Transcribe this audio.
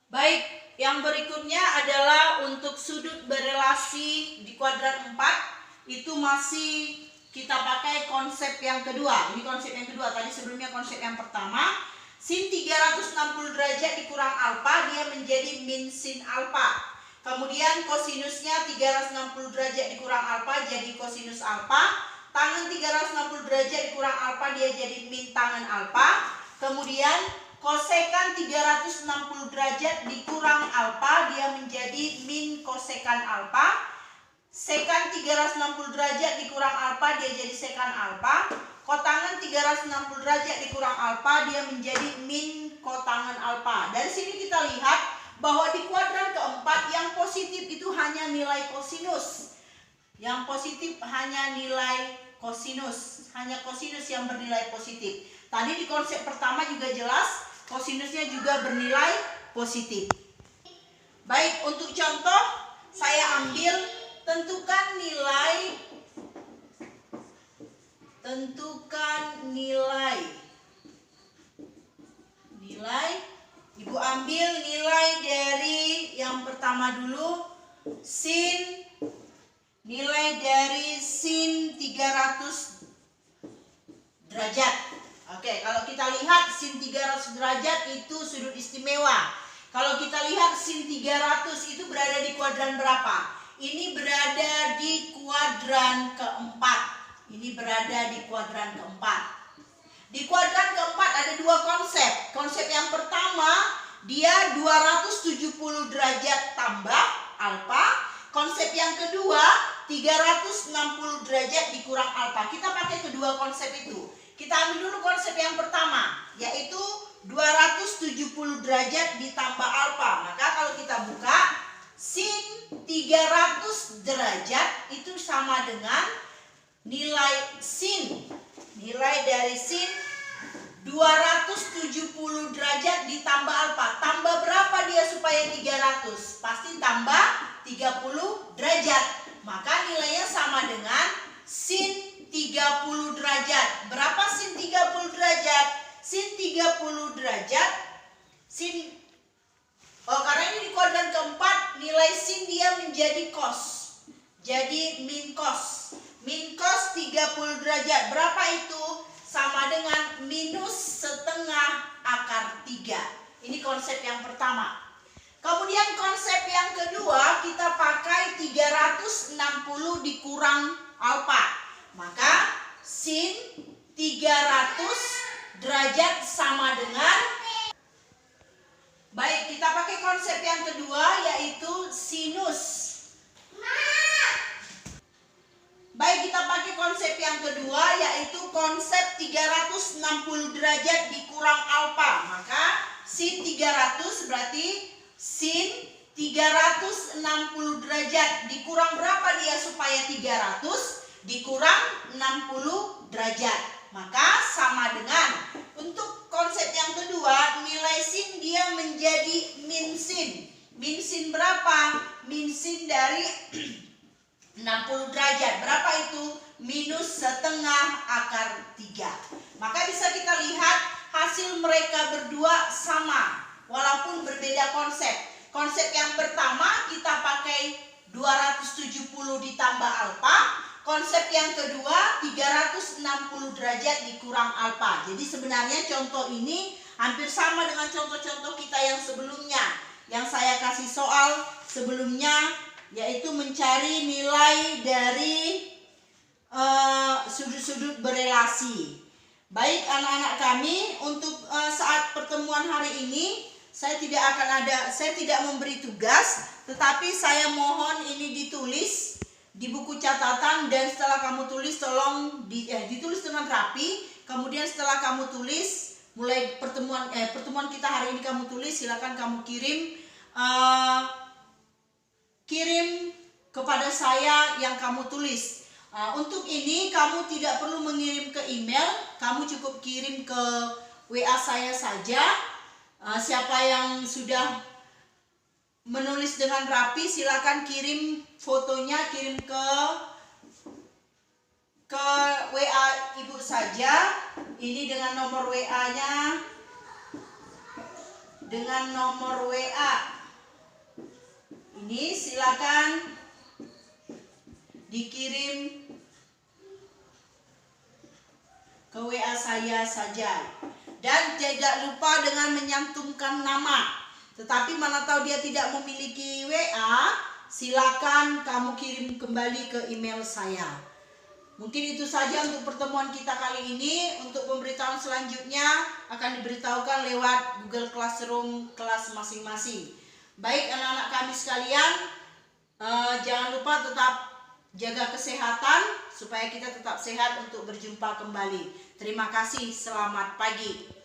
Baik, yang berikutnya adalah untuk sudut berelasi di kuadran 4. Itu masih kita pakai konsep yang kedua. Ini konsep yang kedua, tadi sebelumnya konsep yang pertama. Sin 360 derajat dikurang alfa, dia menjadi min sin alfa. Kemudian kosinusnya 360 derajat dikurang alfa jadi kosinus alfa. Tangen 360 derajat dikurang alfa, dia jadi min tangen alfa. Kemudian kosekan 360 derajat dikurang alfa, dia menjadi min kosekan alfa. Sekan 360 derajat dikurang alfa, dia jadi sekan alfa. Kotangen 360 derajat dikurang alfa, dia menjadi min kotangen alfa. Dari sini kita lihat bahwa di kuadran keempat yang positif itu hanya nilai kosinus. Yang positif hanya nilai kosinus, hanya kosinus yang bernilai positif. Tadi di konsep pertama juga jelas, kosinusnya juga bernilai positif. Baik, untuk contoh saya ambil tentukan nilai. Ibu ambil nilai dari yang pertama dulu, nilai dari sin 300 derajat. Oke, kalau kita lihat sin 300 derajat itu sudut istimewa. Kalau kita lihat sin 300 itu berada di kuadran berapa? Ini berada di kuadran keempat. Ini berada di kuadran keempat. Di kuadran keempat ada dua konsep. Konsep yang pertama, dia 270 derajat tambah alfa. Konsep yang kedua, 360 derajat dikurang alfa. Kita pakai kedua konsep itu. Kita ambil dulu konsep yang pertama, yaitu 270 derajat ditambah alfa. Maka kalau kita buka, sin 300 derajat itu sama dengan nilai dari sin 270 derajat ditambah alfa. Tambah berapa dia supaya 300? Pasti tambah 30 derajat. Maka nilainya sama dengan sin 30 derajat. Berapa sin 30 derajat? Sin 30 derajat karena ini di kuadran keempat, nilai sin dia menjadi cos. Jadi min cos. Min cos 30 derajat. Berapa itu? Sama dengan minus setengah akar 3. Ini konsep yang pertama. Kemudian konsep yang kedua, kita pakai 360 dikurang alfa. Maka sin 300 derajat sama dengan, baik, kita pakai konsep yang kedua yaitu sinus. Baik, kita pakai konsep yang kedua yaitu konsep 360 derajat dikurang alfa. Maka sin 300 berarti sin 360 derajat dikurang berapa dia supaya 300? Dikurang 60 derajat. Maka sama dengan, untuk konsep yang kedua, nilai sin dia menjadi min sin. Min sin berapa? Min sin dari 60 derajat. Berapa itu? Minus setengah akar 3. Maka bisa kita lihat hasil mereka berdua sama, walaupun berbeda konsep. Konsep yang pertama kita pakai 270 ditambah alfa. Konsep yang kedua 360 derajat dikurang alfa. Jadi sebenarnya contoh ini hampir sama dengan contoh-contoh kita yang sebelumnya, yang saya kasih soal sebelumnya, yaitu mencari nilai dari sudut-sudut berelasi. Baik anak-anak kami, untuk saat pertemuan hari ini saya tidak memberi tugas, tetapi saya mohon ini ditulis di buku catatan, dan setelah kamu tulis tolong ditulis dengan rapi. Kemudian setelah kamu tulis, mulai pertemuan kita hari ini kamu tulis, silakan kamu kirim kepada saya yang kamu tulis. Untuk ini kamu tidak perlu mengirim ke email, kamu cukup kirim ke WA saya saja. Siapa yang sudah menulis dengan rapi, silakan kirim fotonya, kirim ke WA ibu saja. Ini dengan nomor WA-nya dengan nomor WA. Ini silakan dikirim ke WA saya saja. Dan tidak lupa dengan menyantumkan nama. Tetapi mana tahu dia tidak memiliki WA, silakan kamu kirim kembali ke email saya. Mungkin itu saja untuk pertemuan kita kali ini. Untuk pemberitahuan selanjutnya akan diberitahukan lewat Google Classroom kelas masing-masing. Baik anak-anak kami sekalian, jangan lupa tetap jaga kesehatan supaya kita tetap sehat untuk berjumpa kembali. Terima kasih, selamat pagi.